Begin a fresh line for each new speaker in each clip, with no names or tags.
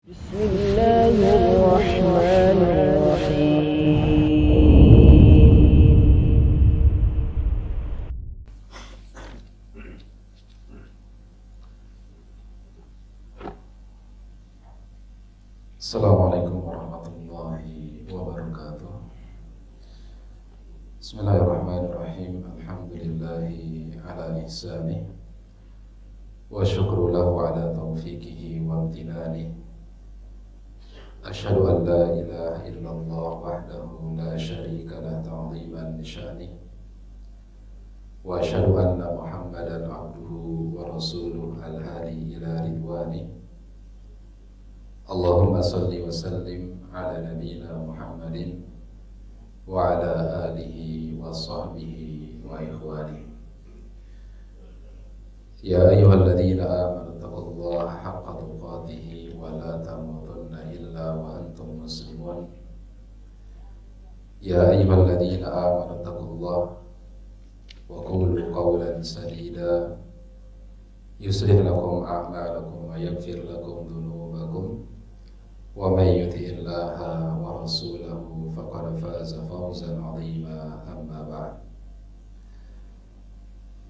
بسم الله الرحمن الرحيم.
Assalamualaikum warahmatullahi wabarakatuh. Bismillahirrahmanirrahim. Alhamdulillahi ala ihsanih wa syukru lahu ala taufiqihi wa amtinani. Asyhadu an la ilaha illallah wahdahu la syarika lah ta'ziman li sya'nih wa asyhadu anna Muhammadan abduhu wa rasuluh al-hadi ila ridwanih. Allahumma salli wa sallim ala nabiyyina Muhammadin wa ala alihi wa sahbihi wa ikhwani. Ya ayyuhalladzina amanu taqullaha haqqa tuqatih wa la tamutunna illa wa antum muslimun. Ya ayyuhalladzina amanu taqullaha wa qulu qawlan sadida yuslih lakum a'malakum wa yaghfir lakum dhunubakum wa may yuti'illaha wa rasulahu faqad faza fawzan 'azima. Amma ba'd.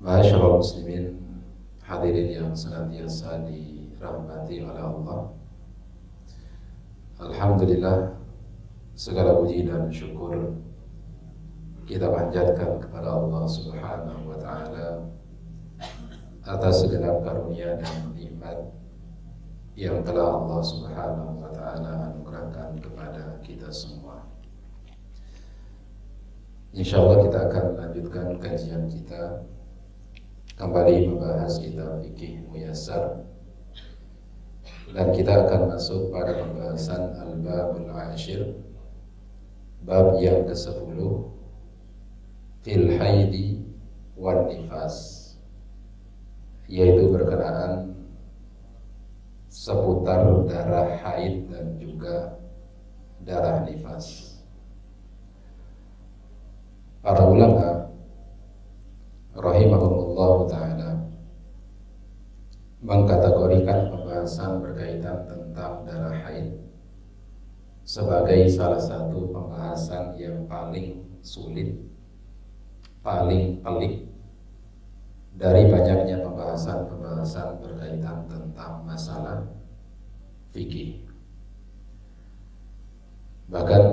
Ma'asyiral muslimin, hadirin yang senantiasa dirahmati oleh Allah. Alhamdulillah, segala puji dan syukur kita panjatkan kepada Allah Subhanahu wa taala atas segenap karunia dan nikmat yang telah Allah Subhanahu wa taala anugerahkan kepada kita semua. Insyaallah kita akan melanjutkan kajian kita, kembali membahas kitab Fiqih Muyassar, dan kita akan masuk pada pembahasan Al-Babul Ashir, bab yang ke-10, fil haidi wan nifas, yaitu berkenaan seputar darah haid dan juga darah nifas. Para ulama rahimahumullah ta'ala mengkategorikan pembahasan berkaitan tentang darah haid sebagai salah satu pembahasan yang paling sulit, paling pelik dari banyaknya pembahasan-pembahasan berkaitan tentang masalah fikih. Bahkan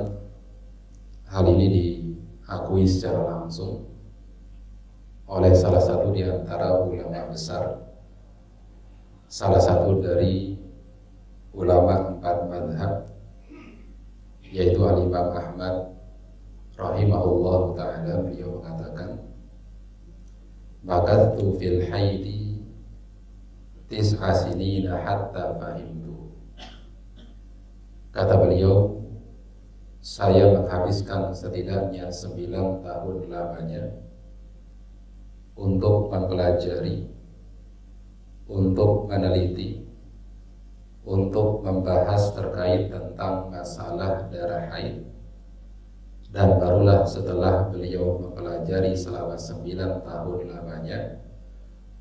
hal ini diakui secara langsung oleh salah satu di antara ulama besar, salah satu dari ulama 4 mazhab, yaitu Al-Imam Ahmad rahimahullah ta'ala. Beliau mengatakan, "Makathu fil haidi tis'a sinina hatta fahimtu." Kata beliau, saya menghabiskan setidaknya 9 tahun lamanya untuk mempelajari, untuk meneliti, untuk membahas terkait tentang masalah darah haid. Dan barulah setelah beliau mempelajari selama 9 tahun lamanya,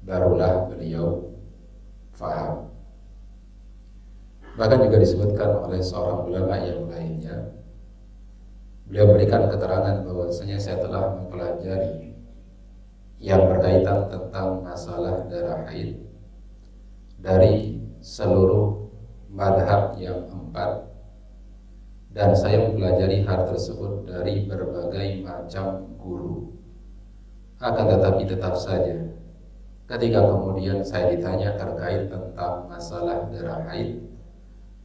barulah beliau faham. Bahkan juga disebutkan oleh seorang ulama yang lainnya, beliau berikan keterangan bahwasanya saya telah mempelajari yang berkaitan tentang masalah darah haid dari seluruh madhab yang 4, dan saya mempelajari hal tersebut dari berbagai macam guru. Akan tetapi tetap saja ketika kemudian saya ditanya terkait tentang masalah darah haid,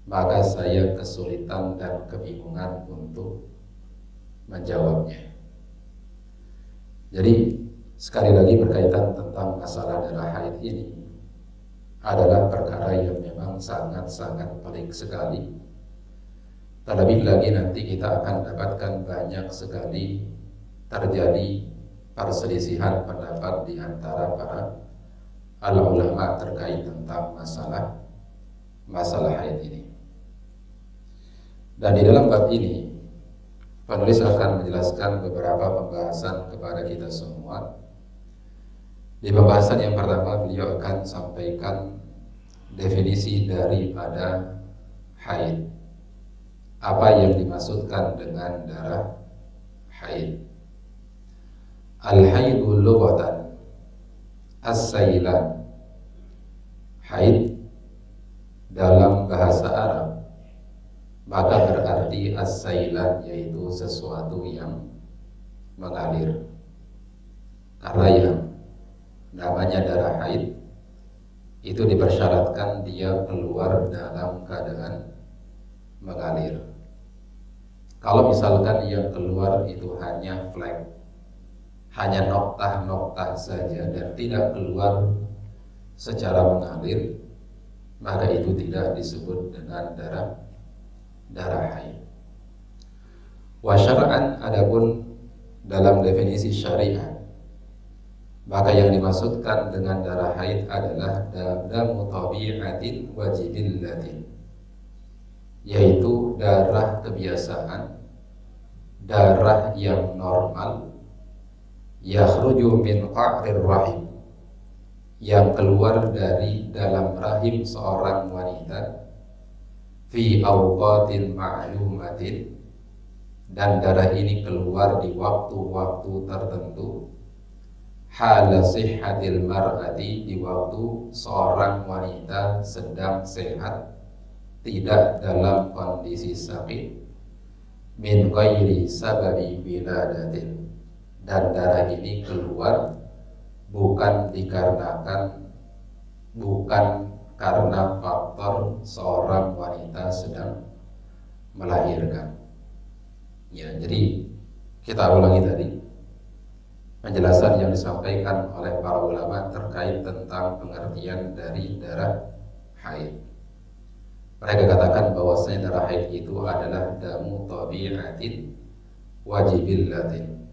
maka saya kesulitan dan kebingungan untuk menjawabnya. Jadi sekali lagi, berkaitan tentang masalah darah haid ini adalah perkara yang memang sangat-sangat pelik sekali. Terlebih lagi nanti kita akan dapatkan banyak sekali terjadi perselisihan pendapat di antara para ulama terkait tentang masalah haid ini. Dan di dalam bab ini penulis akan menjelaskan beberapa pembahasan kepada kita semua. Di pembahasan yang pertama beliau akan sampaikan definisi daripada haid. Apa yang dimaksudkan dengan darah haid? Al-haidu lughatan as-sailan. Haid dalam bahasa Arab maka berarti as-sailan, yaitu sesuatu yang mengalir. Karena yang namanya darah haid itu dipersyaratkan dia keluar dalam keadaan mengalir. Kalau misalkan yang keluar itu hanya flek, hanya noktah-noktah saja dan tidak keluar secara mengalir, maka itu tidak disebut dengan darah haid. Wa syar'an, adapun dalam definisi syariat, maka yang dimaksudkan dengan darah haid adalah damu tabi'atin wa jibillatin, yaitu darah kebiasaan, darah yang normal, yakhruju min qa'rir rahim, yang keluar dari dalam rahim seorang wanita, fi awqatin ma'lumatin, dan darah ini keluar di waktu-waktu tertentu, hala sihhatil mar'ati, di waktu seorang wanita sedang sehat, tidak dalam kondisi sakit, min ghairi sababi wiladatin, dan darah ini keluar bukan karena faktor seorang wanita sedang melahirkan. Ya, jadi kita ulangi tadi penjelasan yang disampaikan oleh para ulama terkait tentang pengertian dari darah haid. Mereka katakan bahwasanya darah haid itu adalah damu tabi'atin wajibillatin,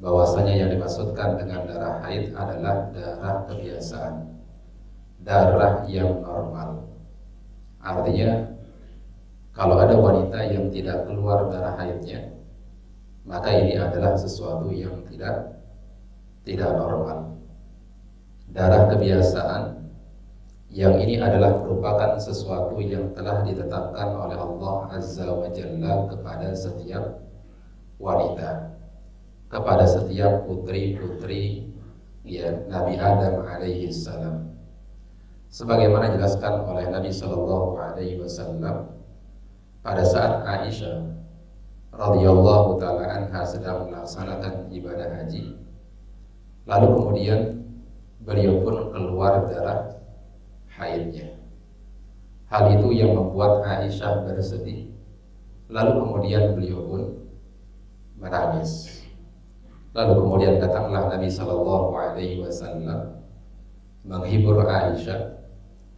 bahwasanya yang dimaksudkan dengan darah haid adalah darah kebiasaan, darah yang normal. Artinya kalau ada wanita yang tidak keluar darah haidnya, maka ini adalah sesuatu yang tidak normal. Darah kebiasaan yang ini adalah merupakan sesuatu yang telah ditetapkan oleh Allah Azza wa Jalla kepada setiap wanita, kepada setiap putri-putri ya Nabi Adam alaihi salam. Sebagaimana dijelaskan oleh Nabi sallallahu alaihi wasallam pada saat Aisyah radhiyallahu taala anha sedang melaksanakan ibadah haji, lalu kemudian beliau pun keluar darah haidnya. Hal itu yang membuat Aisyah bersedih. Lalu kemudian beliau pun menangis. Lalu kemudian datanglah Nabi sallallahu alaihi wasallam menghibur Aisyah.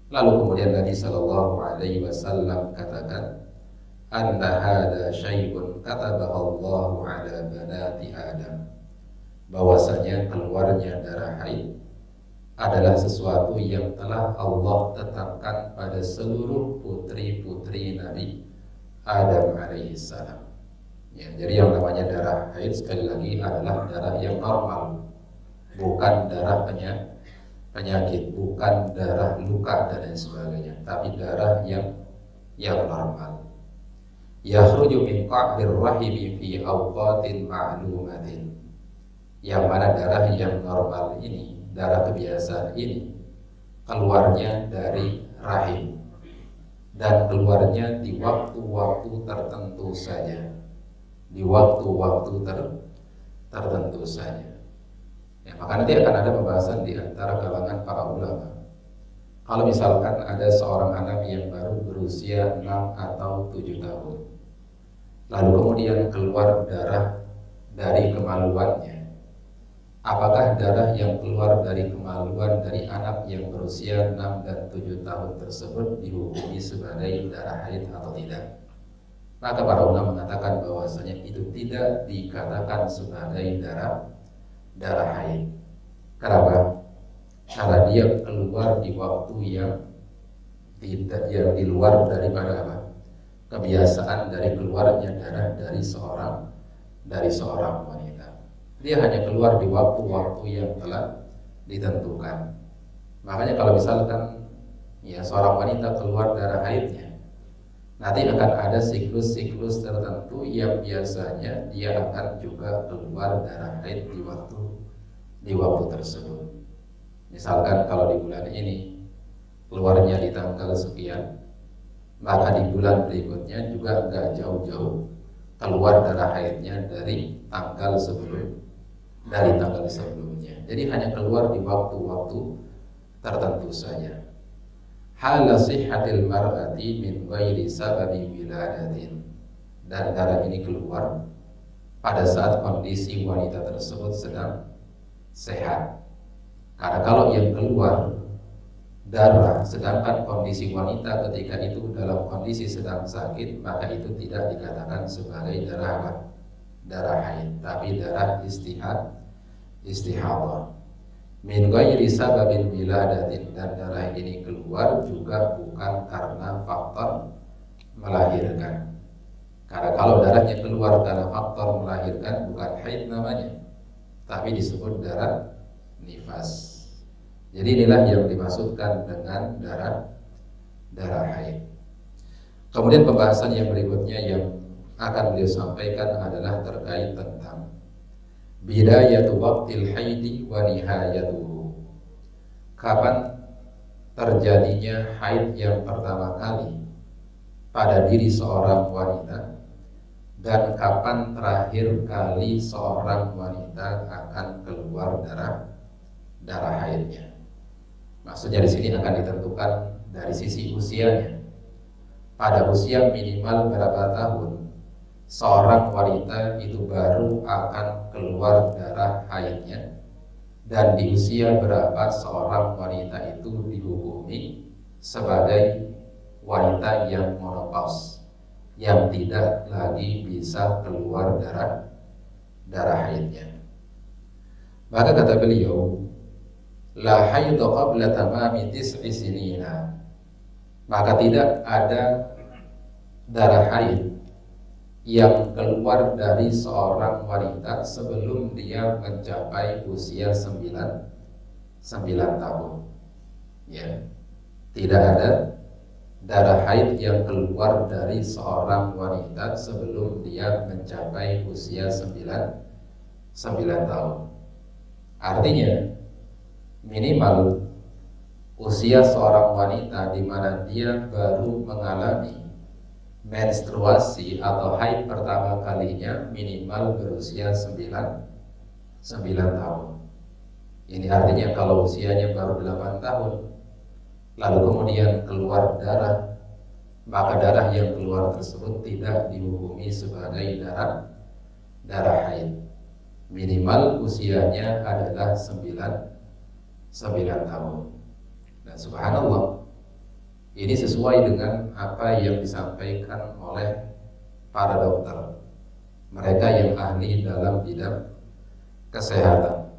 Lalu kemudian Nabi sallallahu alaihi wasallam katakan, "Anna hadza syai'un katabahu Allahu ala banati Adam." Bahwasanya keluarnya darah haid adalah sesuatu yang telah Allah tetapkan pada seluruh putri-putri Nabi Adam alaihissalam. Ya, jadi yang namanya darah haid sekali lagi adalah darah yang normal, bukan darah penyakit, bukan darah luka dan lain sebagainya, tapi darah yang normal. Yakhruju min qa'rir rahimi fi awqatin ma'lumatin, yang mana darah yang normal ini, darah kebiasaan ini keluarnya dari rahim dan keluarnya di waktu-waktu tertentu saja, di waktu-waktu tertentu saja. Ya, maka nanti akan ada pembahasan di antara kalangan para ulama. Kalau misalkan ada seorang anak yang baru berusia 6 atau 7 tahun, lalu kemudian keluar darah dari kemaluannya, apakah darah yang keluar dari kemaluan dari anak yang berusia 6 dan 7 tahun tersebut dihukumi sebagai darah haid atau tidak? Maka para ulama mengatakan bahwasanya itu tidak dikatakan sebagai darah haid. Kenapa? Karena dia keluar di waktu yang di luar daripada apa? Kebiasaan dari keluarnya darah dari seorang wanita. Dia hanya keluar di waktu-waktu yang telah ditentukan. Makanya kalau misalkan ya seorang wanita keluar darah haidnya, nanti akan ada siklus-siklus tertentu yang biasanya dia akan juga keluar darah haid di waktu tersebut. Misalkan kalau di bulan ini keluarnya di tanggal sekian, maka di bulan berikutnya juga nggak jauh-jauh keluar darah haidnya dari tanggal sebelumnya. Jadi hanya keluar di waktu-waktu tertentu saja. Hala sihhatil mar'ati min ghairi sababi wiladatin, dan darah ini keluar pada saat kondisi wanita tersebut sedang sehat. Karena kalau yang keluar darah sedangkan kondisi wanita ketika itu dalam kondisi sedang sakit, maka itu tidak dikatakan sebagai darah haid, tapi darah istihadah. Min ghairi sababin wiladatin, dan darah ini keluar juga bukan karena faktor melahirkan. Karena kalau darahnya keluar karena faktor melahirkan, bukan haid namanya, tapi disebut darah nifas. Jadi inilah yang dimaksudkan dengan darah haid. Kemudian pembahasan yang berikutnya yang akan beliau sampaikan adalah terkait tentang bidayatu waqtil haidi wa nihayatuhu. Kapan terjadinya haid yang pertama kali pada diri seorang wanita, dan kapan terakhir kali seorang wanita akan keluar darah haidnya. Maksudnya di sini akan ditentukan dari sisi usianya. Pada usia minimal berapa tahun seorang wanita itu baru akan keluar darah haidnya, dan di usia berapa seorang wanita itu dihukumi sebagai wanita yang menopause, yang tidak lagi bisa keluar darah haidnya. Maka kata beliau, la haidha qabla tamami tis'i sinina, maka tidak ada darah haid yang keluar dari seorang wanita sebelum dia mencapai usia 9 tahun. Ya, tidak ada darah haid yang keluar dari seorang wanita sebelum dia mencapai usia 9 tahun. Artinya minimal usia seorang wanita di mana dia baru mengalami menstruasi atau haid pertama kalinya minimal berusia 9 tahun. Ini artinya kalau usianya baru 8 tahun lalu kemudian keluar darah, maka darah yang keluar tersebut tidak dihukumi sebagai darah haid. Minimal usianya adalah 9 tahun. Dan subhanallah, ini sesuai dengan apa yang disampaikan oleh para dokter, mereka yang ahli dalam bidang kesehatan.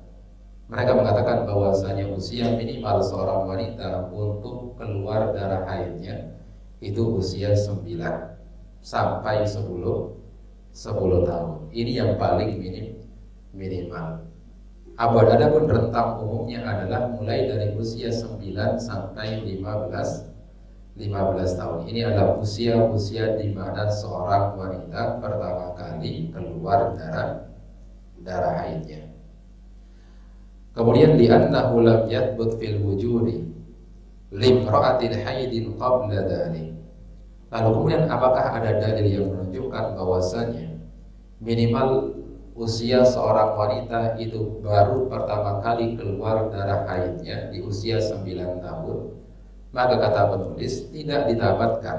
Mereka mengatakan bahwasanya usia minimal seorang wanita untuk keluar darah haidnya itu usia 9 sampai 10 tahun. Ini yang paling minimal. Adapun rentang umumnya adalah mulai dari usia 9 sampai 15 tahun. Ini adalah usia di mana seorang wanita pertama kali keluar darah haidnya. Kemudian li'annahu lam yathbut fil wujudi limra'atin haidin qabla dhalik. Lalu kemudian apakah ada dalil yang menunjukkan bahwasanya minimal usia seorang wanita itu baru pertama kali keluar darah haidnya di usia 9 tahun? Maka kata penulis, tidak didapatkan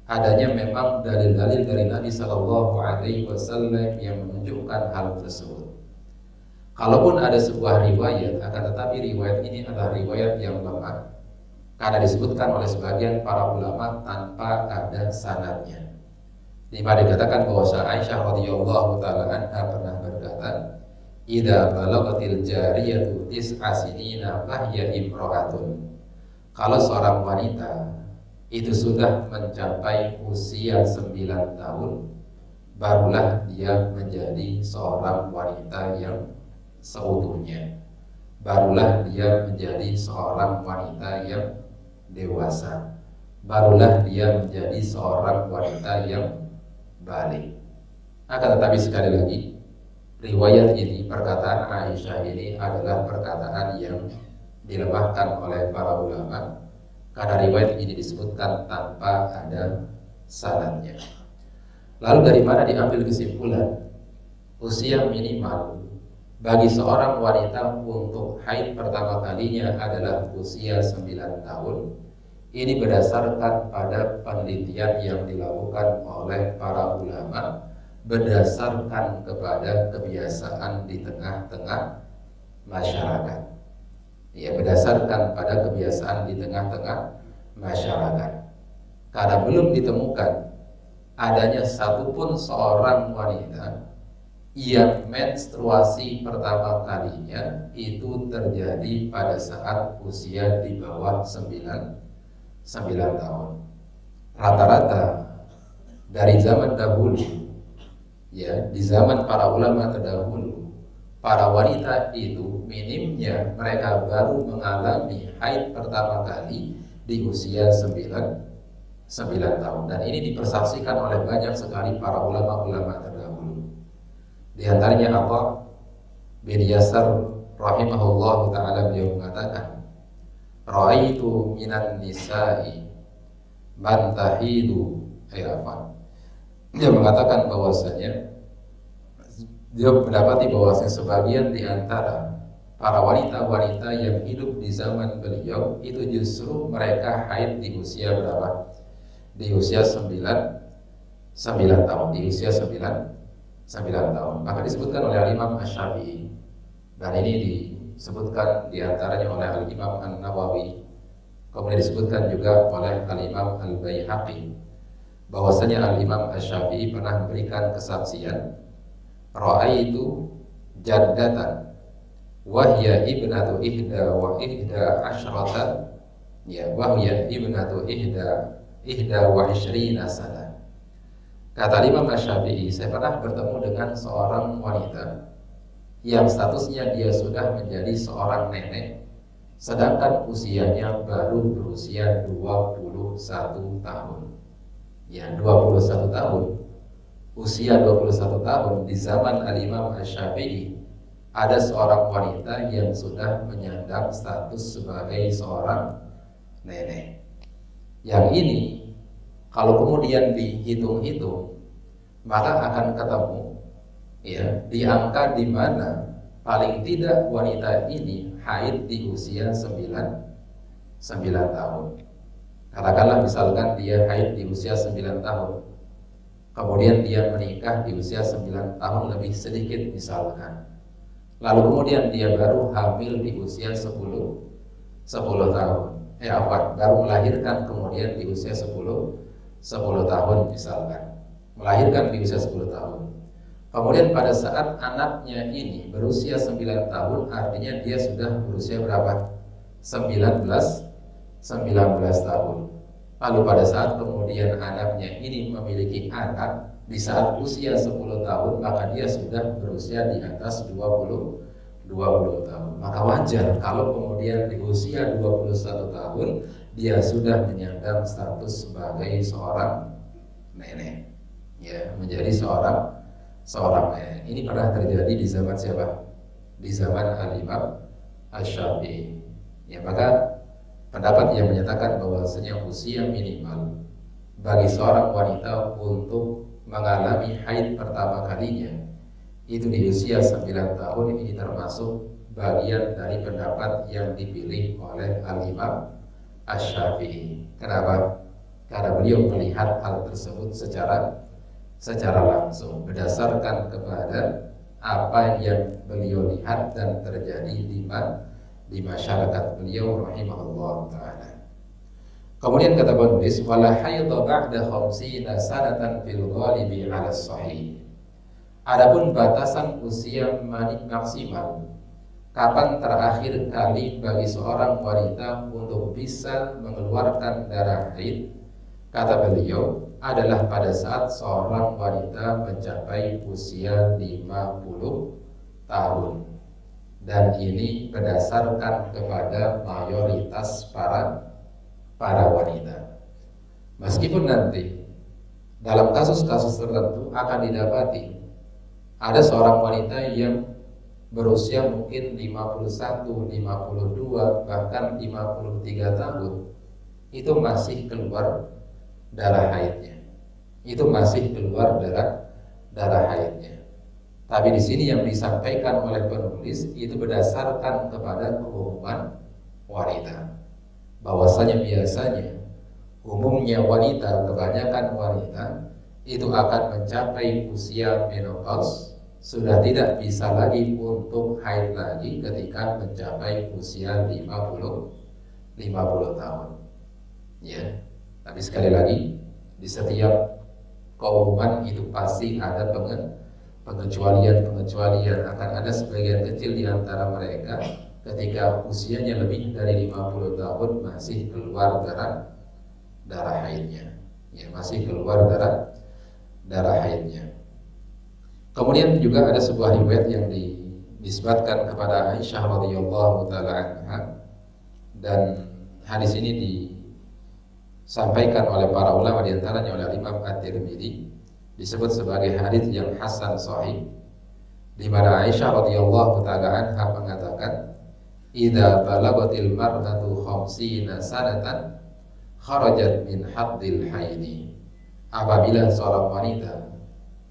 adanya memang dalil-dalil dari Nabi Shallallahu Alaihi Wasallam yang menunjukkan hal tersebut. Kalaupun ada sebuah riwayat, akan tetapi riwayat ini adalah riwayat yang lemah karena disebutkan oleh sebagian para ulama tanpa ada sanadnya. Di mana dikatakan bahwa Aisyah radhiyallahu taala anha pernah berkata, "Idza balagatil jariyatu tis'a sinina fahiya imra'atun." Kalau seorang wanita itu sudah mencapai usia 9 tahun, barulah dia menjadi seorang wanita yang seutuhnya. Barulah dia menjadi seorang wanita yang dewasa. barulah dia menjadi seorang wanita yang balik. Akan tetapi sekali lagi, riwayat ini, perkataan Aisyah ini adalah perkataan yang dilemahkan oleh para ulama karena riwayat ini disebutkan tanpa ada sanadnya. Lalu dari mana diambil kesimpulan usia minimal bagi seorang wanita untuk haid pertama kalinya adalah usia 9 tahun? Ini berdasarkan pada penelitian yang dilakukan oleh para ulama berdasarkan kepada kebiasaan di tengah-tengah masyarakat. Ya, berdasarkan pada kebiasaan di tengah-tengah masyarakat. Karena belum ditemukan adanya satupun seorang wanita yang menstruasi pertama kalinya itu terjadi pada saat usia di bawah 9 tahun. Rata-rata dari zaman dahulu, ya, di zaman para ulama terdahulu, para wanita itu minimnya mereka baru mengalami haid pertama kali di usia 9 tahun. Dan ini dipersaksikan oleh banyak sekali para ulama-ulama terdahulu. Di antaranya Atha bin Yasar rahimahullah ta'ala, beliau mengatakan, ra'aitu minan nisa'i man tahidu ayafan. Dia mengatakan bahwasanya dia mendapati bahwasanya sebagian di antara para wanita-wanita yang hidup di zaman beliau itu justru mereka haid di usia berapa? Di usia 9 tahun, di usia 9 tahun. Maka disebutkan oleh Imam Asy-Syafi'i, dan ini disebutkan diantaranya oleh Al-Imam An-Nawawi, kemudian disebutkan juga oleh Al-Imam Al-Baihaqi, bahwasanya Al-Imam Asy-Syafi'i pernah memberikan kesaksian, ra'aitu jaddatan wahya ibnatu ihda asyrata, ya, wahya ibnatu ihda wa ishrina sana. Kata Imam Asy-Syafi'i, saya pernah bertemu dengan seorang wanita yang statusnya dia sudah menjadi seorang nenek, sedangkan usianya baru berusia 21 tahun. Ya, 21 tahun. Usia 21 tahun di zaman Al-Imam Asy-Syafi'i, ada seorang wanita yang sudah menyandang status sebagai seorang nenek. Yang ini kalau kemudian dihitung-hitung, maka akan ketemu, ya, di angka di mana paling tidak wanita ini haid di usia 9 tahun. Katakanlah misalkan dia haid di usia 9 tahun, kemudian dia menikah di usia 9 tahun lebih sedikit misalkan, lalu kemudian dia baru hamil di usia 10 tahun, baru melahirkan kemudian di usia 10 tahun misalkan, melahirkan di usia 10 tahun. Kemudian pada saat anaknya ini berusia 9 tahun, artinya dia sudah berusia berapa? 19 tahun. Lalu pada saat kemudian anaknya ini memiliki anak di saat usia 10 tahun, maka dia sudah berusia di atas 20 tahun. Maka wajar kalau kemudian di usia 21 tahun dia sudah menyandang status sebagai seorang nenek, ya, menjadi seorang nenek. Ini pernah terjadi di zaman siapa? Di zaman Al-Imam Asy-Syafi'i. Ya, maka pendapat yang menyatakan bahwasanya usia minimal bagi seorang wanita untuk mengalami haid pertama kalinya itu di usia 9 tahun, ini termasuk bagian dari pendapat yang dipilih oleh Al-Imam Asy-Syafi'i. Kenapa? Karena beliau melihat hal tersebut secara langsung berdasarkan kepada apa yang beliau lihat dan terjadi di masyarakat beliau rahimahullah ta'ala. Kemudian kata penulis, wala haidha ba'da 50 sanatan fil ghalibi 'ala sahih. Adapun batasan usia maksimal, kapan terakhir kali bagi seorang wanita untuk bisa mengeluarkan darah haid, kata beliau, adalah pada saat seorang wanita mencapai usia 50 tahun. Dan ini berdasarkan kepada mayoritas para wanita. Meskipun nanti dalam kasus-kasus tertentu akan didapati ada seorang wanita yang berusia mungkin 51, 52, bahkan 53 tahun, itu masih keluar darah haidnya. Itu masih keluar darah haidnya. Tapi di sini yang disampaikan oleh penulis itu berdasarkan kepada keumuman wanita. Bahwasanya biasanya umumnya wanita, kebanyakan wanita itu akan mencapai usia menopause, sudah tidak bisa lagi untuk haid lagi ketika mencapai usia 50 tahun. Ya. Tapi sekali lagi, di setiap keumuman itu pasti ada pengecualian. Akan ada sebagian kecil di antara mereka ketika usianya lebih dari 50 tahun masih keluar darah haidnya. Ya, masih keluar darah haidnya. Kemudian juga ada sebuah riwayat yang disebutkan kepada Aisyah radhiyallahu taala anha, dan hadis ini disampaikan oleh para ulama, di antaranya oleh Imam At-Tirmidzi, disebut sebagai hadis yang hasan sahih, di mana Aisyah radhiyallahu taala anha mengatakan, "Idza balagatil mar'atu 50 sanatan kharajat min haddil haidi." Apabila seorang wanita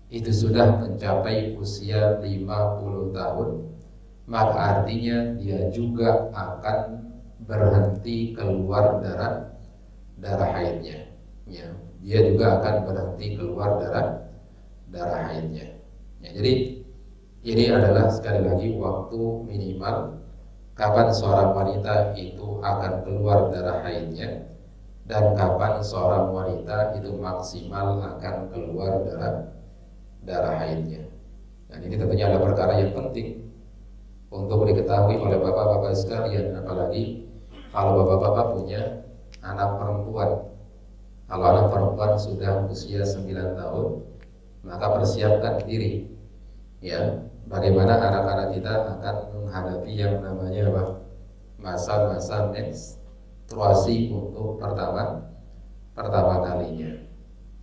itu sudah mencapai usia 50 tahun, maka artinya dia juga akan berhenti keluar darah haidnya. Ya, dia juga akan berhenti keluar darah haidnya. Ya, jadi ini adalah sekali lagi waktu minimal kapan seorang wanita itu akan keluar darah haidnya, dan kapan seorang wanita itu maksimal akan keluar darah haidnya. Dan ini tentunya adalah perkara yang penting untuk diketahui oleh bapak-bapak sekalian, apalagi kalau bapak-bapak punya anak perempuan. Kalau anak perempuan sudah usia 9 tahun, maka persiapkan diri, ya, bagaimana anak-anak kita akan menghadapi yang namanya masa-masa menstruasi untuk pertama kalinya.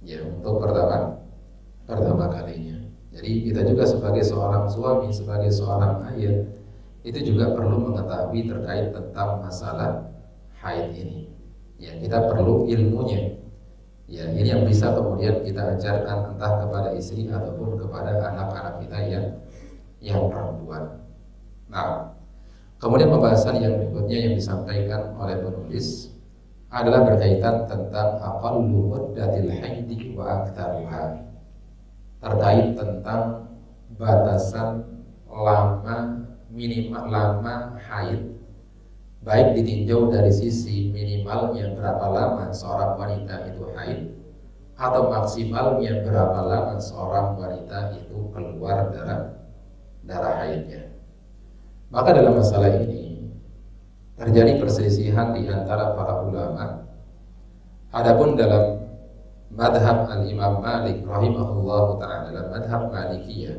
Ya, untuk pertama kalinya. Jadi kita juga sebagai seorang suami, sebagai seorang ayah, itu juga perlu mengetahui terkait tentang masalah haid ini. Ya, kita perlu ilmunya. Ya, ini yang bisa kemudian kita ajarkan entah kepada istri ataupun kepada anak-anak kita yang perempuan. Nah, kemudian pembahasan yang berikutnya yang disampaikan oleh penulis adalah berkaitan tentang aqallu muddatil haidi wa aktsaruha, terkait tentang batasan minimal lama haid, baik ditinjau dari sisi minimalnya berapa lama seorang wanita itu haid, atau maksimalnya berapa lama seorang wanita itu keluar darah haidnya. Maka dalam masalah ini terjadi perselisihan di antara para ulama. Adapun dalam madhab al-Imam Malik rahimahullah ta'ala, dalam madhab Malikiyah,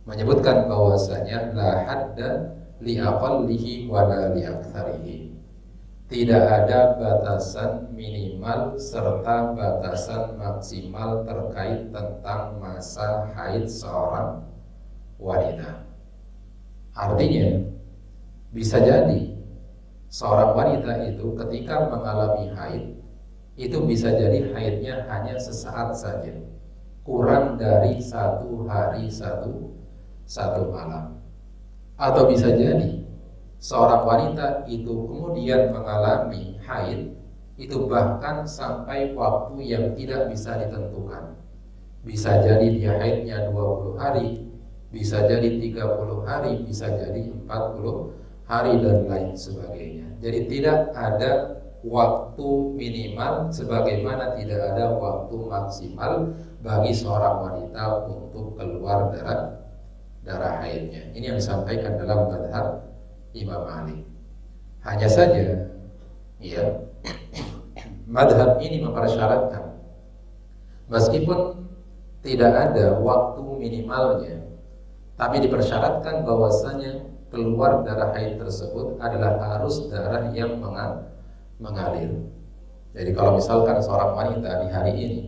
menyebutkan bahwasanya la hadda li aqallihi wa la li aktsarihi. Tidak ada batasan minimal serta batasan maksimal terkait tentang masa haid seorang wanita. Artinya, bisa jadi seorang wanita itu ketika mengalami haid, itu bisa jadi haidnya hanya sesaat saja, kurang dari 1 hari satu malam. Atau bisa jadi seorang wanita itu kemudian mengalami haid itu bahkan sampai waktu yang tidak bisa ditentukan. Bisa jadi dia haidnya 20 hari, bisa jadi 30 hari, bisa jadi 40 hari dan lain sebagainya. Jadi tidak ada waktu minimal sebagaimana tidak ada waktu maksimal bagi seorang wanita untuk keluar darah haidnya. Ini yang disampaikan dalam madhab Imam Malik. Hanya saja, ya, madhab ini mempersyaratkan meskipun tidak ada waktu minimalnya, tapi dipersyaratkan bahwasanya keluar darah haid tersebut adalah harus darah yang mengalir. Jadi kalau misalkan seorang wanita di hari ini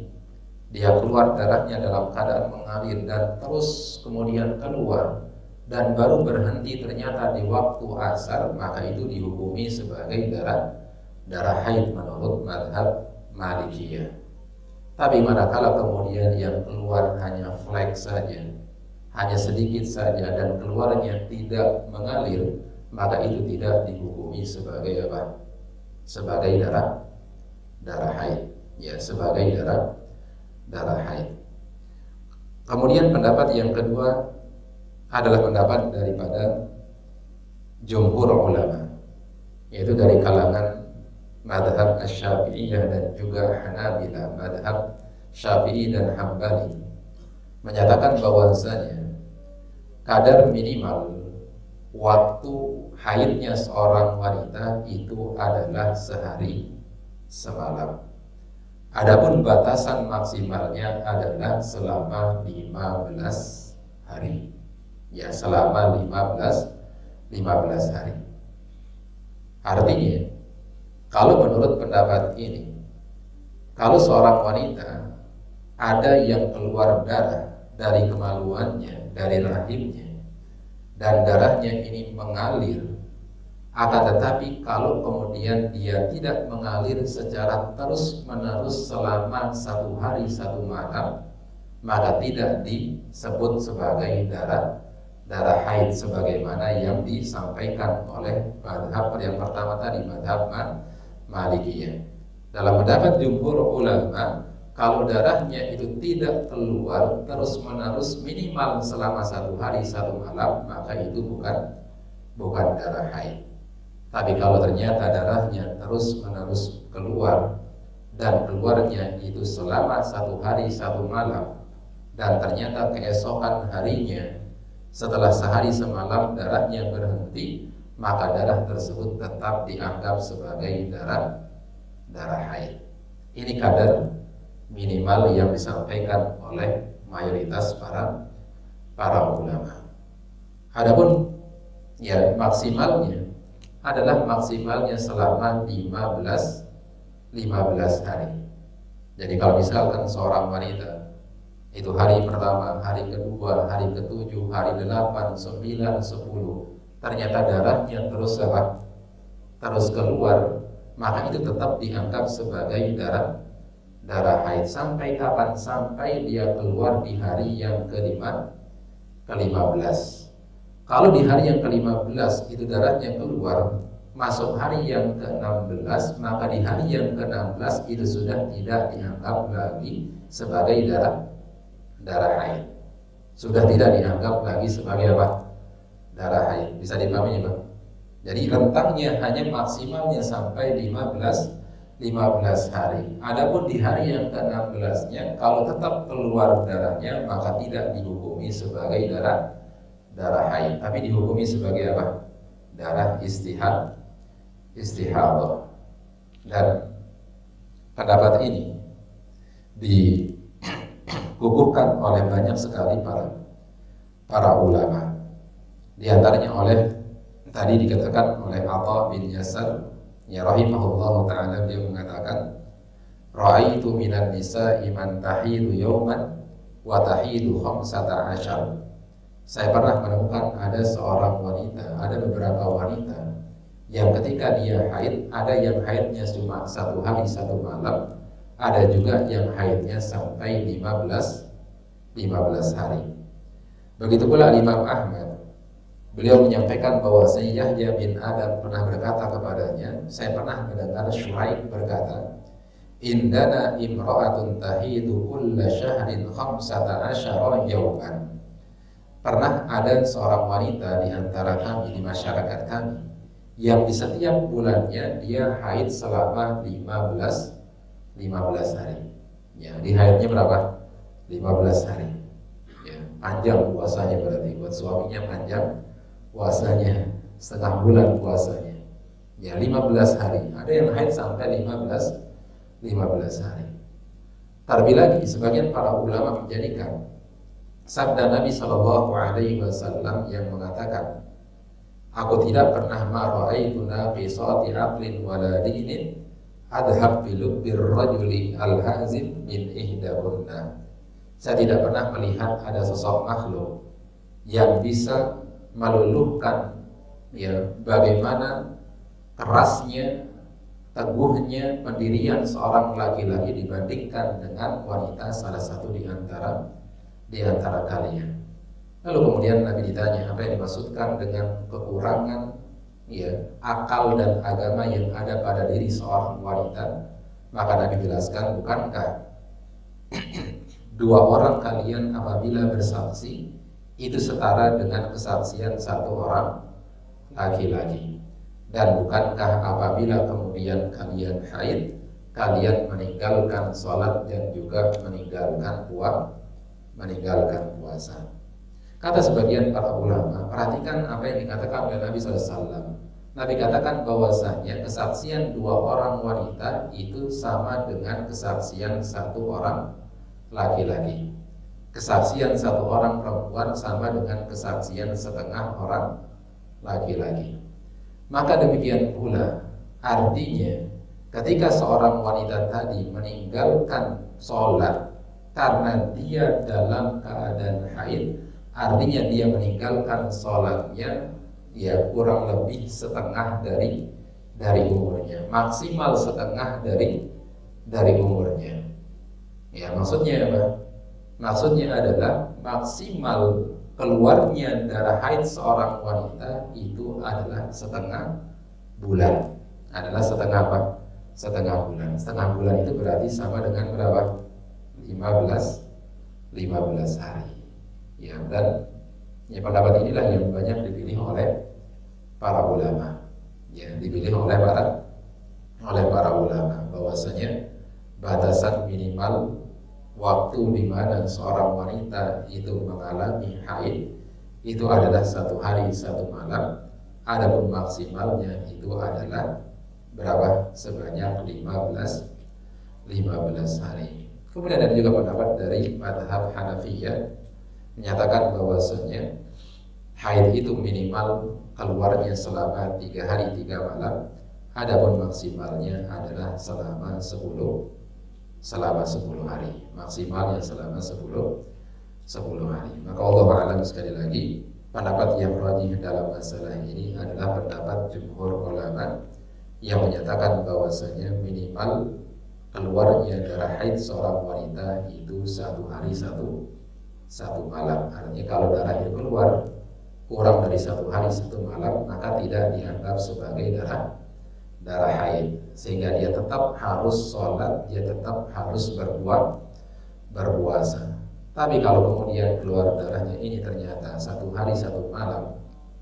dia keluar darahnya dalam keadaan mengalir dan terus kemudian keluar dan baru berhenti ternyata di waktu asar, maka itu dihukumi sebagai darah haid menurut mazhab Malikiyah. Tapi manakala kemudian yang keluar hanya flek saja, hanya sedikit saja dan keluarnya tidak mengalir, maka itu tidak dihukumi sebagai apa? Sebagai darah haid, ya, sebagai darah haid. Kemudian pendapat yang kedua adalah pendapat daripada jumhur ulama, yaitu dari kalangan madhab Asy-Syafi'iyah dan juga Hanabilah, madhab Syafi'i dan Hambali, menyatakan bahwasanya kadar minimal waktu haidnya seorang wanita itu adalah sehari semalam. Adapun batasan maksimalnya adalah selama 15 hari. Ya, selama 15 hari. Artinya, kalau menurut pendapat ini, kalau seorang wanita ada yang keluar darah dari kemaluannya, dari rahimnya, dan darahnya ini mengalir, akan tetapi kalau kemudian dia tidak mengalir secara terus-menerus selama 1 hari 1 malam, maka tidak disebut sebagai darah haid sebagaimana yang disampaikan oleh mazhab yang pertama tadi, mazhab Malikiyah. Dalam pendapat jumhur ulama, kalau darahnya itu tidak keluar terus-menerus minimal selama 1 hari 1 malam, maka itu bukan darah haid. Tapi kalau ternyata darahnya terus-menerus keluar dan keluarnya itu selama 1 hari 1 malam, dan ternyata keesokan harinya setelah sehari semalam darahnya berhenti, maka darah tersebut tetap dianggap sebagai darah haid. Ini kadar minimal yang disampaikan oleh mayoritas para ulama. Adapun ya maksimalnya adalah maksimalnya selama 15 hari. Jadi kalau misalkan seorang wanita itu hari pertama, hari kedua, hari ketujuh, hari 8, 9, 10 ternyata darahnya terus keluar, maka itu tetap dianggap sebagai darah haid. Sampai kapan? Sampai dia keluar di hari yang ke-15. Kalau di hari yang ke-15 itu darahnya keluar masuk hari yang ke-16, maka di hari yang ke-16 itu sudah tidak dianggap lagi sebagai darah haid. Sudah tidak dianggap lagi sebagai apa? Darah haid. Bisa dipahami ya, Bang? Jadi rentangnya hanya maksimalnya sampai 15 hari. Adapun di hari yang ke-16-nya kalau tetap keluar darahnya, maka tidak dihukumi sebagai darah haid, tapi dihukumi sebagai apa? Darah istihadah. Dan pendapat ini dikukuhkan oleh banyak sekali para ulama. Di antaranya oleh tadi dikatakan oleh Atha bin Yasar, ya rahimahullah taala, dia mengatakan, ra'aitu minan nisa'i man tahidu yawman wa tahidu 15. Saya pernah menemukan ada seorang wanita, ada beberapa wanita yang ketika dia haid, ada yang haidnya cuma 1 hari 1 malam, ada juga yang haidnya sampai 15 hari. Begitu pula Imam Ahmad, beliau menyampaikan bahwa Yahya bin Adam pernah berkata kepadanya, saya pernah mendengar Syuaib berkata, indana imra'atun tahidu kulla syahrin 15 yawman. Pernah ada seorang wanita di antara kami, di masyarakat kami, yang di setiap bulannya dia haid selama 15 hari. Ya, di haidnya berapa? 15 hari. Ya, panjang puasanya berarti, buat suaminya panjang puasanya, setengah bulan puasanya. Ya, 15 hari. Ada yang haid sampai 15 hari. Terlebih lagi sebagian para ulama menjadikan sabda Nabi Shallallahu Alaihi Wasallam yang mengatakan, aku tidak pernah maraitu naqisati aqlin wala dinin adhab bilubbir rajuli al-hazim min ihdahunna. Saya tidak pernah melihat ada sosok makhluk yang bisa meluluhkan ya bagaimana kerasnya, teguhnya pendirian seorang laki-laki dibandingkan dengan wanita salah satu di antara kalian. Lalu kemudian Nabi ditanya apa yang dimaksudkan dengan kekurangan ya akal dan agama yang ada pada diri seorang wanita. Maka Nabi jelaskan, bukankah dua orang kalian apabila bersaksi itu setara dengan kesaksian satu orang laki-laki, dan bukankah apabila kemudian kalian haid kalian meninggalkan sholat dan juga meninggalkan puasa. Kata sebagian para ulama, perhatikan apa yang dikatakan oleh Nabi SAW. Nabi katakan bahwasanya kesaksian dua orang wanita itu sama dengan kesaksian satu orang laki-laki. Kesaksian satu orang perempuan sama dengan kesaksian setengah orang laki-laki. Maka demikian pula artinya ketika seorang wanita tadi meninggalkan sholat karena dia dalam keadaan haid, artinya dia meninggalkan sholatnya ya kurang lebih setengah dari umurnya, maksimal setengah dari umurnya. Ya maksudnya apa? Maksudnya adalah maksimal keluarnya darah haid seorang wanita itu adalah setengah bulan. Adalah setengah apa? Setengah bulan. Setengah bulan itu berarti sama dengan berapa? 15 hari. Ya, dan ya pendapat inilah yang banyak dipilih oleh para ulama. Ya, dipilih oleh para ulama bahwasanya batasan minimal waktu di mana seorang wanita itu mengalami haid itu adalah 1 hari 1 malam. Adapun maksimalnya itu adalah berapa? Sebanyak 15 hari. Kemudian ada juga pendapat dari mazhab Hanafiyah menyatakan bahwasanya haid itu minimal keluarnya selama 3 hari 3 malam. Adapun maksimalnya adalah selama 10 hari. Maksimalnya selama 10 hari. Maka Allah a'lam, sekali lagi pendapat yang rajih dalam masalah ini adalah pendapat jumhur ulama yang menyatakan bahwasanya minimal keluarnya darah haid seorang wanita itu 1 hari 1 malam. Artinya kalau darah itu keluar kurang dari 1 hari 1 malam maka tidak dianggap sebagai darah haid, sehingga dia tetap harus sholat, dia tetap harus berpuasa. Tapi kalau kemudian keluar darahnya ini ternyata 1 hari 1 malam,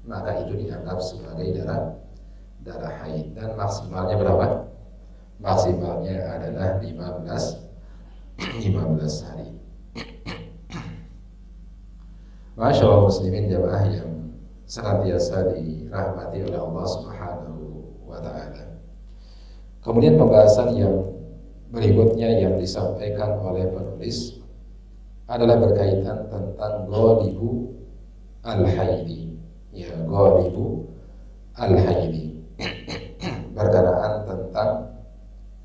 maka itu dianggap sebagai darah haid. Dan maksimalnya berapa? Maksimalnya adalah 15 hari. Masya Allah muslimin jamaah yang senantiasa dirahmati oleh Allah Subhanahu wa ta'ala. Kemudian pembahasan yang berikutnya yang disampaikan oleh penulis adalah berkaitan tentang ghalibu al-haidi. Ya, ghalibu al-haidi. Berkenaan tentang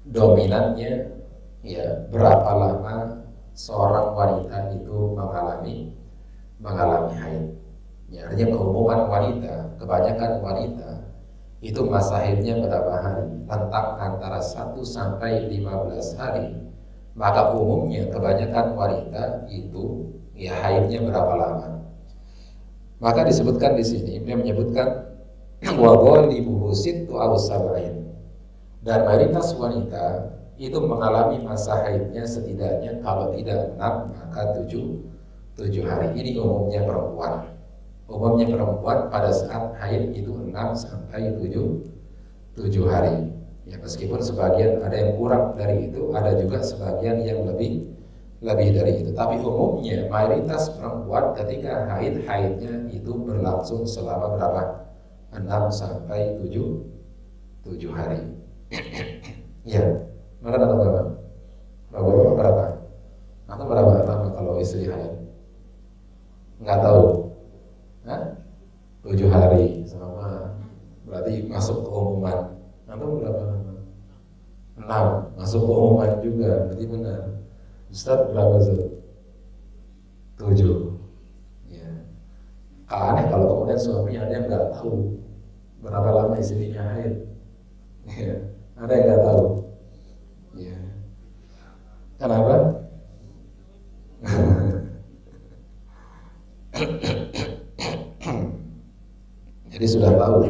dominannya ya berapa lama seorang wanita itu mengalami haid. Ya, artinya keumuman wanita, kebanyakan wanita itu masa haidnya berapa hari? Rentang antara 1 sampai 15 hari. Maka umumnya kebanyakan wanita itu ya haidnya berapa lama? Maka disebutkan di sini, dia menyebutkan wa ghalibuhu sittu aw sab'in. Dan mayoritas wanita itu mengalami masa haidnya setidaknya kalau tidak 6 maka 7 hari. Ini umumnya perempuan. Umumnya perempuan pada saat haid itu 6 sampai 7 hari. Ya, meskipun sebagian ada yang kurang dari itu, ada juga sebagian yang lebih dari itu. Tapi umumnya mayoritas perempuan ketika haidnya itu berlangsung selama berapa? 6 sampai 7 hari. Ya, benar atau berapa? Berapa? Atau berapa lama kalau istri haid? Nggak tahu. 7 hari sama, berarti masuk ke umuman. Atau berapa lama? 6 masuk pengumuman juga, berarti benar. Ustaz berapa Ustaz? 7. Ya. Aneh kalau kemudian suaminya ada yang nggak tahu berapa lama istrinya haid. Ya. Ada yang nggak tahu. Ya. Kenapa? Jadi sudah tahu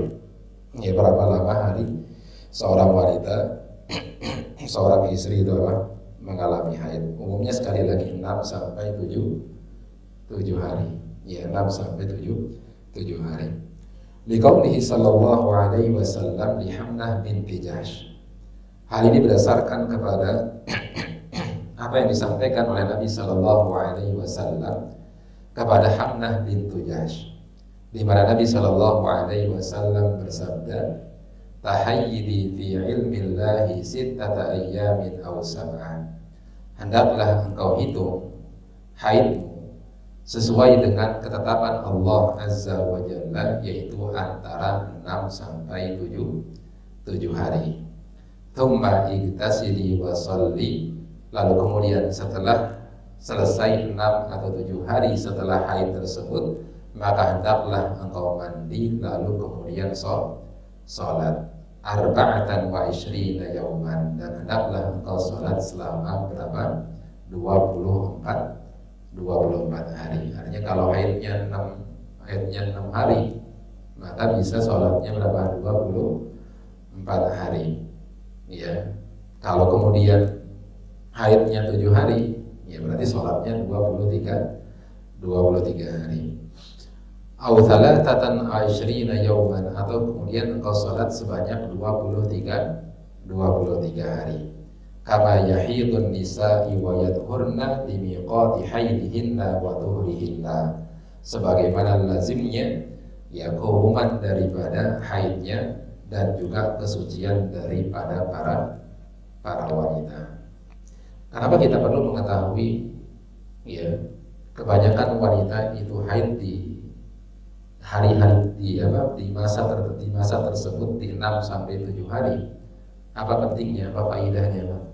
ya berapa lama hari seorang wanita, seorang istri itu apa? Mengalami haid. Umumnya sekali lagi 6 sampai 7 hari. Ya, 6 sampai 7 hari. Liqaulihi sallallahu alaihi wasallam li Hamnah binti Jahsh. Hal ini berdasarkan kepada apa yang disampaikan oleh Nabi sallallahu alaihi wasallam kepada Hamnah bintu Jahsh, di mana Nabi sallallahu alaihi wasallam bersabda, tahayyidi fi ilmillahi sittata ayyamin aw sab'ah. Hendaklah engkau hitung haidmu sesuai dengan ketetapan Allah Azza wa Jalla, yaitu antara 6 sampai 7 hari. Tsumma igtasili wa sholli. Lalu kemudian setelah selesai 6 atau 7 hari setelah haid tersebut, maka hendaklah engkau mandi, lalu kemudian sholat arba'atan wa ishrina yauman, dan hendaklah engkau sholat selama berapa? 24 hari. Artinya kalau haidnya 6 hari, maka bisa sholatnya berapa? 24 hari. Ya. Kalau kemudian haidnya 7 hari, ya berarti sholatnya 23 hari. Au thalathatan asyrina yauman, atau kemudian engkau sholat sebanyak 23 hari. Kama yahidun nisa'i wa yadhurna limiqati haidihinna wa tuhrihinna, sebagaimana lazimnya ya keumuman daripada haidnya dan juga kesucian daripada para wanita. Kenapa kita perlu mengetahui ya kebanyakan wanita itu haid di hari-hari di masa tersebut di 6 sampai 7 hari. Apa pentingnya, apa faedahnya, Pak?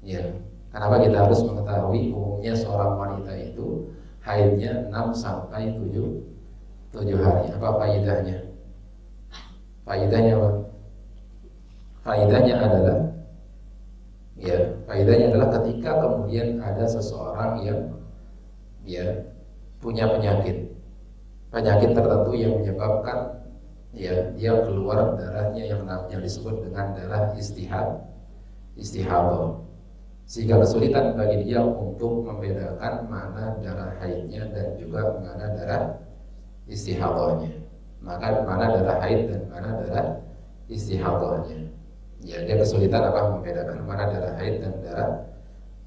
Ya, kenapa kita harus mengetahui umumnya seorang wanita itu haidnya 6 sampai 7 hari? Apa faedahnya? Faedahnya apa? Faedahnya adalah ketika kemudian ada seseorang yang punya penyakit tertentu yang menyebabkan dia keluar darahnya yang disebut dengan darah istihadah, sehingga kesulitan bagi dia untuk membedakan mana darah haidnya dan juga mana darah istihadahnya. Maka mana darah haid dan mana darah istihadahnya. Ya, dia kesulitan membedakan mana darah haid dan darah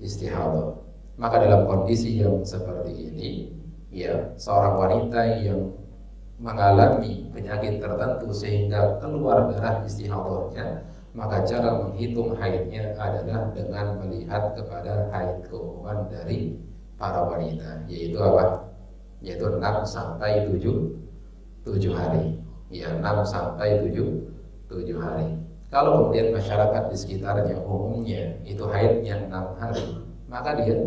istihadah. Maka dalam kondisi yang seperti ini, ya, seorang wanita yang mengalami penyakit tertentu sehingga keluar darah istihadahnya, maka cara menghitung haidnya adalah dengan melihat kepada haid keumuman dari para wanita, yaitu apa? Yaitu 6 sampai 7 hari. Ya, 6 sampai 7 hari. Kalau kemudian masyarakat di sekitarnya umumnya itu haidnya 6 hari, maka dia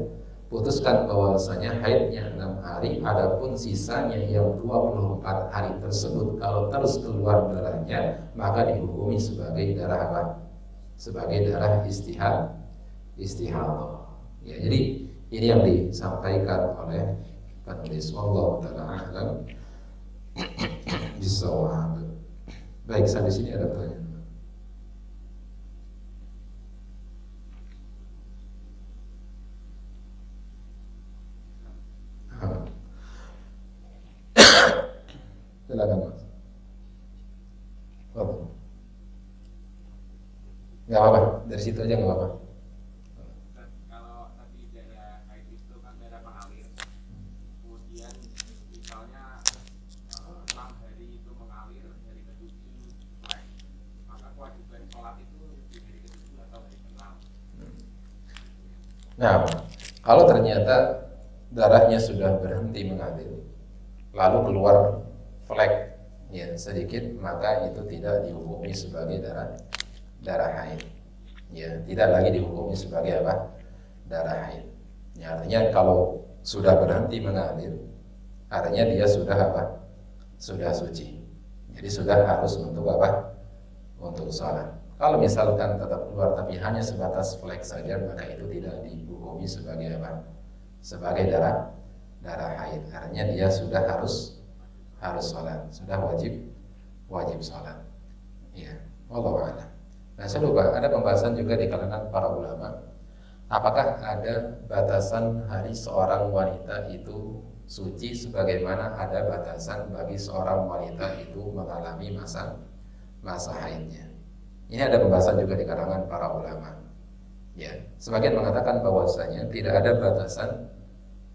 putuskan bahwasanya haidnya 6 hari, adapun sisanya yang 24 hari tersebut kalau terus keluar darahnya, maka dihukumi sebagai darah apa? Sebagai darah istihadah. Ya, jadi ini yang disampaikan oleh penulis. Wallahu ta'ala a'lam bishawab. Baik, sampai sini ada pertanyaan. Silakan Mas. Oh. Gak apa-apa, dari situ aja gak apa-apa.
Kalau tadi daerah haid itu kan daerah mengalir, kemudian misalnya 6 hari itu mengalir, hari ke-7 mulai, maka kewajiban sholat itu di hari ke-7 atau hari ke-6.
Nah, kalau ternyata darahnya sudah berhenti mengalir, lalu keluar flek sedikit, maka itu tidak dihukumi sebagai darah haid. Ya, tidak lagi dihukumi sebagai apa? Darah haid. Ya, artinya kalau sudah berhenti mengalir, artinya dia sudah apa? Sudah suci. Jadi sudah harus untuk apa? Untuk sholat. Kalau misalkan tetap keluar tapi hanya sebatas flek saja, maka itu tidak dihukumi sebagai apa? Sebagai darah haid. Artinya dia sudah harus sholat, sudah wajib sholat. Ya, wallahu a'lam. Nah, saya lupa ada pembahasan juga di kalangan para ulama. Apakah ada batasan hari seorang wanita itu suci sebagaimana ada batasan bagi seorang wanita itu mengalami masa haidnya? Ini ada pembahasan juga di kalangan para ulama. Ya, sebagian mengatakan bahwasanya tidak ada batasan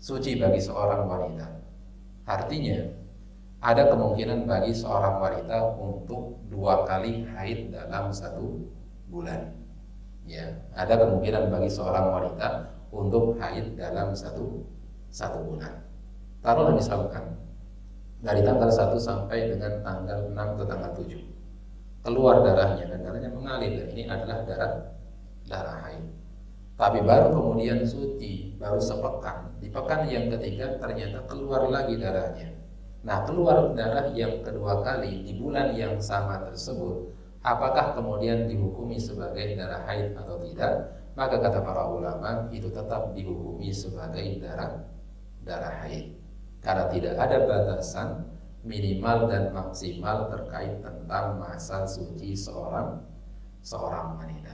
suci bagi seorang wanita. Artinya ada kemungkinan bagi seorang wanita untuk 2 kali haid dalam 1 bulan. Ya, ada kemungkinan bagi seorang wanita untuk haid dalam satu bulan. Taruhlah misalkan dari tanggal 1 sampai dengan tanggal 6 atau tanggal 7 keluar darahnya dan darahnya mengalir, dan ini adalah darah haid. Tapi baru kemudian suci, baru sepekan. Di pekan yang ketiga ternyata keluar lagi darahnya. Nah, keluar darah yang kedua kali di bulan yang sama tersebut, apakah kemudian dihukumi sebagai darah haid atau tidak? Maka kata para ulama itu tetap dihukumi sebagai darah haid, karena tidak ada batasan minimal dan maksimal terkait tentang masa suci seorang wanita.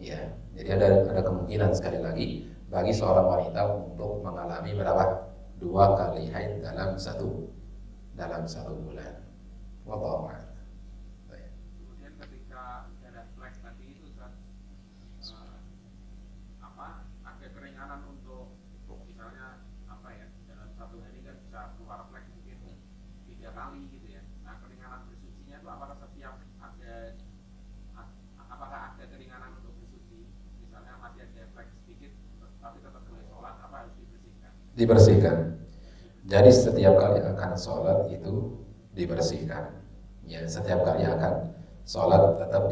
Ya, jadi ada kemungkinan sekali lagi bagi seorang wanita untuk mengalami berapa? 2 kali haid dalam satu bulan. Wallahu a'lam.
Kemudian ketika ada flek tadi itu kan ada keringanan untuk misalnya dalam 1 hari kan bisa keluar flek mungkin 3 kali gitu ya. Nah, keringanan bersucinya itu apakah apakah ada keringanan untuk bersuci? Misalnya masih ada flek sedikit tapi tetap boleh sholat, apa harus dibersihkan?
Dibersihkan. Jadi setiap kali akan sholat itu dibersihkan. Ya, setiap kali akan sholat tetap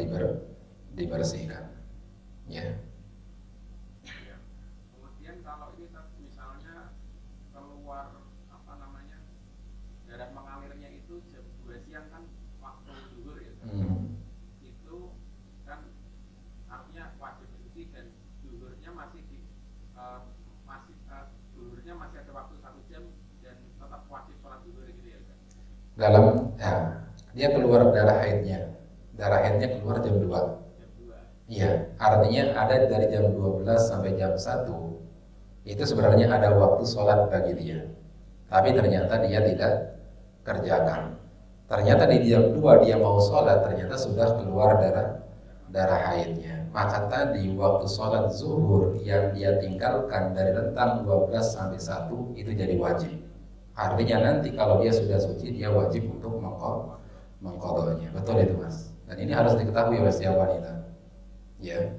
dibersihkan. Ya.
Kemudian kalau ini misalnya keluar darah mengalirnya itu jam 2 siang kan waktu zuhur ya. Itu kan artinya wajib bersuci dan zuhurnya masih ada waktu 1 jam dan tetap wajib sholat zuhur gitu ya.
Dia keluar darah haidnya keluar jam 2. Iya, artinya ada dari jam 12 sampai jam 1 itu sebenarnya ada waktu sholat bagi dia, tapi ternyata dia tidak kerjakan. Ternyata di jam 2 dia mau sholat, ternyata sudah keluar darah haidnya. Maka tadi waktu sholat zuhur yang dia tinggalkan dari rentang 12 sampai 1 itu jadi wajib. Artinya nanti kalau dia sudah suci, dia wajib untuk mengqadanya. Betul itu, Mas. Dan ini harus diketahui oleh setiap wanita. Ya.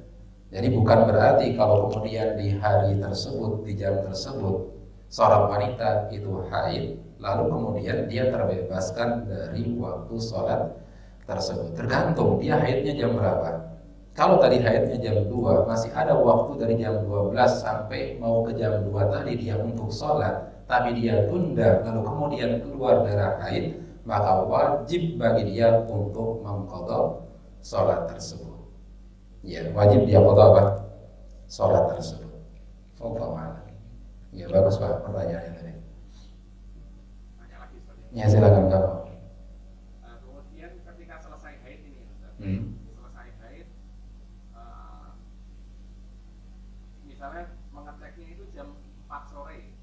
Jadi bukan berarti kalau kemudian di hari tersebut, di jam tersebut seorang wanita itu haid, lalu kemudian dia terbebaskan dari waktu sholat tersebut. Tergantung dia haidnya jam berapa. Kalau tadi haidnya jam 2, masih ada waktu dari jam 12 sampai mau ke jam 2 tadi dia untuk sholat, tapi dia tunda lalu kemudian keluar darah haid, maka wajib bagi dia untuk mengqadha sholat tersebut. Ya, wajib dia qadha apa? Sholat tersebut. Wallahu. Ya, bagus Pak pertanyaannya tadi.
Tanya lagi Ustaz.
Ya, silakan kamu.
Kemudian ketika selesai haid ini Ustaz. Selesai haid misalnya mengeceknya itu jam 4 sore.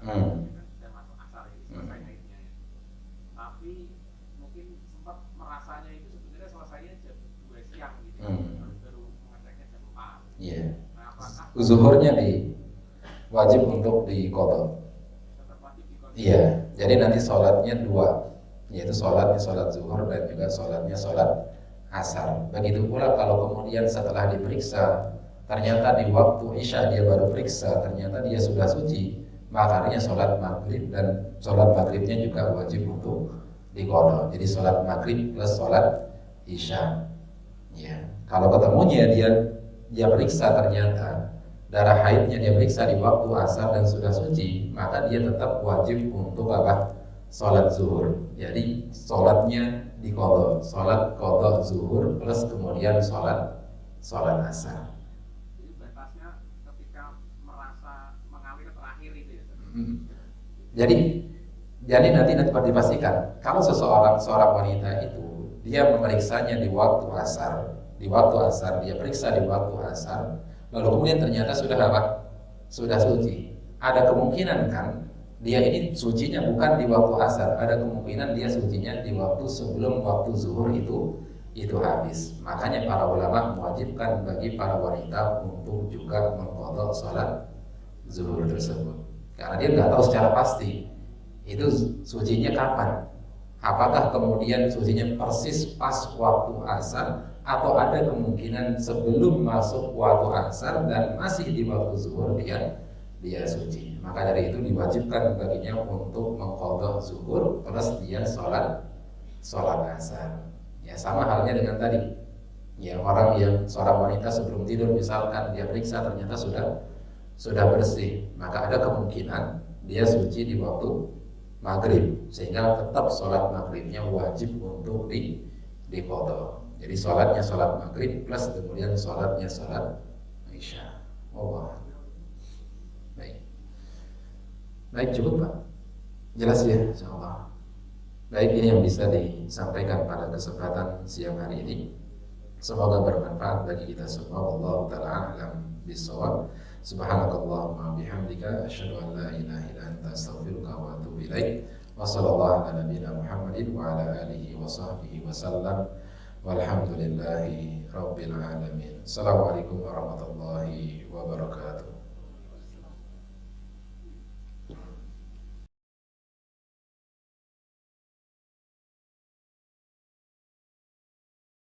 Sudah masuk asar ini selesai haidnya ya. Tapi mungkin sempat merasanya itu sebenarnya selesainya jam 2 siang gitu. Baru mengeceknya jam 4.
Iya.
Nah, apakah
Zuhurnya wajib untuk diqadha.
tetap wajib diqadha?
Iya, jadi nanti sholatnya 2, yaitu sholatnya sholat zuhur dan juga sholatnya sholat asar. Begitu pula kalau kemudian setelah diperiksa ternyata di waktu isya dia baru periksa, ternyata dia sudah suci, makanya sholat maghrib dan sholat maghribnya juga wajib untuk diqadha. Jadi sholat maghrib plus sholat isya. Ya, kalau ketemunya dia dia periksa ternyata darah haidnya dia periksa di waktu asar dan sudah suci, maka dia tetap wajib untuk apa? Sholat zuhur. Jadi sholatnya diqadha, sholat qadha zuhur plus kemudian sholat asar.
Jadi batasnya ketika merasa mengalir terakhir itu ya.
Jadi nanti dapat dipastikan kalau seorang wanita itu dia memeriksanya di waktu asar, dia periksa di waktu asar, lalu kemudian ternyata sudah apa? Sudah suci. Ada kemungkinan kan dia ini sucinya bukan di waktu asar, ada kemungkinan dia sucinya di waktu sebelum waktu zuhur itu habis. Makanya para ulama mewajibkan bagi para wanita untuk juga mengqadha sholat zuhur tersebut, karena dia nggak tahu secara pasti itu sucinya kapan. Apakah kemudian sucinya persis pas waktu asar, atau ada kemungkinan sebelum masuk waktu asar dan masih di waktu zuhur dia suci. Maka dari itu diwajibkan baginya untuk mengqadha zuhur plus dia sholat asar. Ya sama halnya dengan tadi. Ya orang yang seorang wanita sebelum tidur misalkan dia periksa ternyata sudah bersih, maka ada kemungkinan dia suci di waktu maghrib, sehingga tetap sholat maghribnya wajib untuk diqadha. Jadi sholatnya sholat maghrib plus kemudian sholatnya sholat isya. Allah. Baik cukup Pak, jelas ya insyaallah. Baik, ini yang bisa disampaikan pada kesempatan siang hari ini. Semoga bermanfaat bagi kita semua. Wallahu ta'ala a'lam bishawab. Subhanakallahumma bihamdika asyhadu an la ilaha illa anta astaghfiruka wa atubu ilaik. Wa sallallahu ala nabiyyina Muhammadin wa ala alihi wa sahbihi wa sallam. Walhamdulillahi rabbil alamin. Assalamualaikum warahmatullahi wabarakatuh.